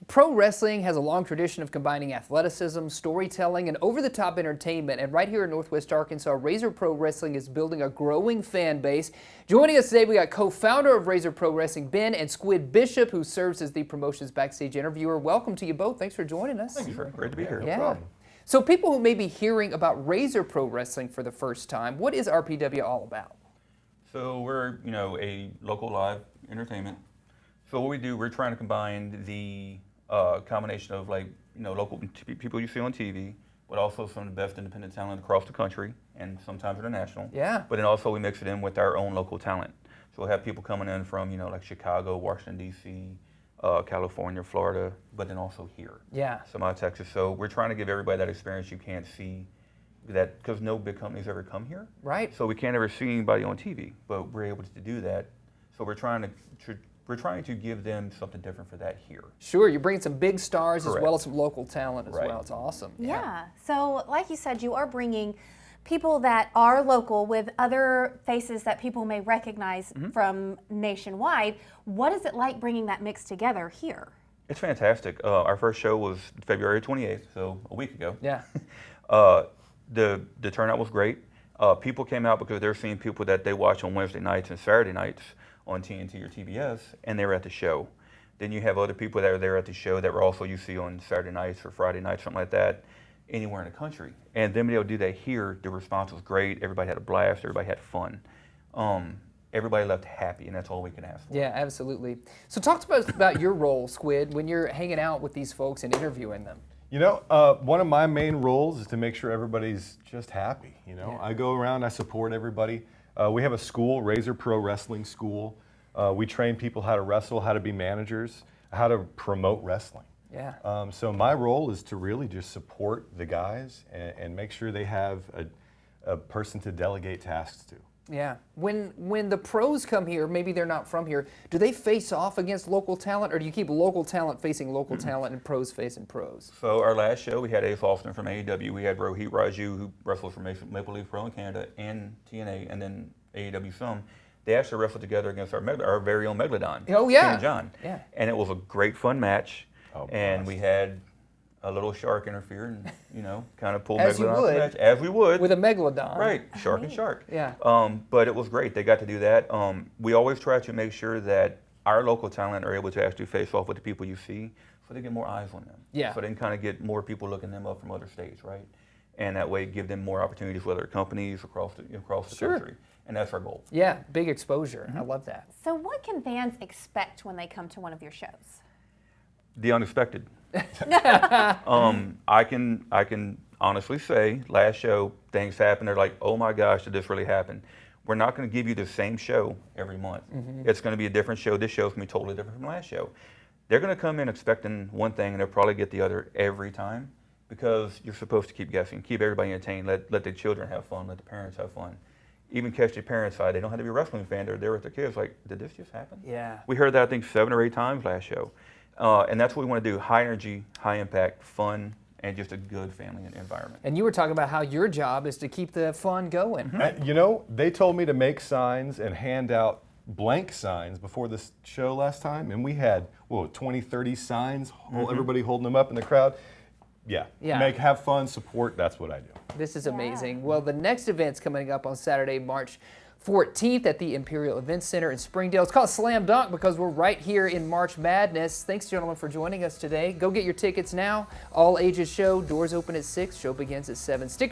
Pro wrestling has a long tradition of combining athleticism, storytelling, and over-the-top entertainment. And right here in Northwest Arkansas, Razor Pro Wrestling is building a growing fan base. Joining us today, we got co-founder of Razor Pro Wrestling, Ben, and Squid Bishop, who serves as the promotion's backstage interviewer. Welcome to you both. Thanks for joining us. Thank you, sir. Great to be here. Yeah. No problem. So people who may be hearing about Razor Pro Wrestling for the first time, what is RPW all about? So we're, a local live entertainment. So what we do, we're trying to combine the combination of local people you see on TV, but also some of the best independent talent across the country and sometimes international. Yeah. But then also we mix it in with our own local talent. So we'll have people coming in from, like Chicago, Washington, D.C., California, Florida, but then also here. Yeah. Some out of Texas. So we're trying to give everybody that experience you can't see that, because no big companies ever come here. Right. So we can't ever see anybody on TV, but we're able to do that. So we're trying to give them something different for that here. Sure, you're bringing some big stars as Correct. well as some local talent as Right. well. It's awesome. Yeah. So like you said, you are bringing people that are local with other faces that people may recognize from nationwide. What is it like bringing that mix together here? It's fantastic. Our first show was February 28th, so a week ago. Yeah. The turnout was great. People came out because they're seeing people that they watch on Wednesday nights and Saturday nights on TNT or TBS, and they were at the show. Then you have other people that are there at the show that were also you see on Saturday nights or Friday nights, something like that, anywhere in the country. And then they'll do that here. The response was great. Everybody had a blast. Everybody had fun. Everybody left happy, and that's all we can ask for. Yeah, absolutely. So talk to us about your role, Squid, when you're hanging out with these folks and interviewing them. One of my main roles is to make sure everybody's just happy. Yeah. I go around, I support everybody. We have a school, Razor Pro Wrestling School. We train people how to wrestle, how to be managers, how to promote wrestling. Yeah. So my role is to really just support the guys and make sure they have a person to delegate tasks to. Yeah. When the pros come here, maybe they're not from here, do they face off against local talent, or do you keep local talent facing local talent and pros facing pros? So our last show, we had Ace Austin from AEW. We had Rohit Raju, who wrestles for Maple Leaf Pro in Canada and TNA, and then AEW some. They actually wrestled together against our very own Megalodon. Oh, yeah. King John. Yeah. And it was a great, fun match. Oh, and blast. we had a little shark interfere and, kind of pull As you Megalodon out of would. the match. As we would. With a megalodon. Right, shark and shark. Yeah. But it was great. They got to do that. We always try to make sure that our local talent are able to actually face off with the people you see, so they get more eyes on them. Yeah. So they can kind of get more people looking them up from other states, right? And that way give them more opportunities with other companies across the Sure. country. And that's our goal. Yeah, big exposure. I love that. So what can fans expect when they come to one of your shows? The unexpected. I can honestly say, last show, things happened. They're like, oh my gosh, did this really happen? We're not going to give you the same show every month. It's going to be a different show. This show's going to be totally different from last show. They're going to come in expecting one thing, and they'll probably get the other every time, because you're supposed to keep guessing, keep everybody entertained, let the children have fun, let the parents have fun. Even catch the parents' side. They don't have to be a wrestling fan. They're there with their kids like, did this just happen? Yeah. We heard that, I think, 7 or 8 times last show. And that's what we want to do, high energy, high impact, fun, and just a good family environment. And you were talking about how your job is to keep the fun going. They told me to make signs and hand out blank signs before this show last time, and we had, 20, 30 signs, everybody holding them up in the crowd. Yeah. Have fun, support, that's what I do. This is amazing. Well, the next event's coming up on Saturday, March 14th at the Imperial Events Center in Springdale. It's called Slam Dunk because we're right here in March Madness. Thanks, gentlemen, for joining us today. Go get your tickets now. All ages show. Doors open at 6. Show begins at 7. Stick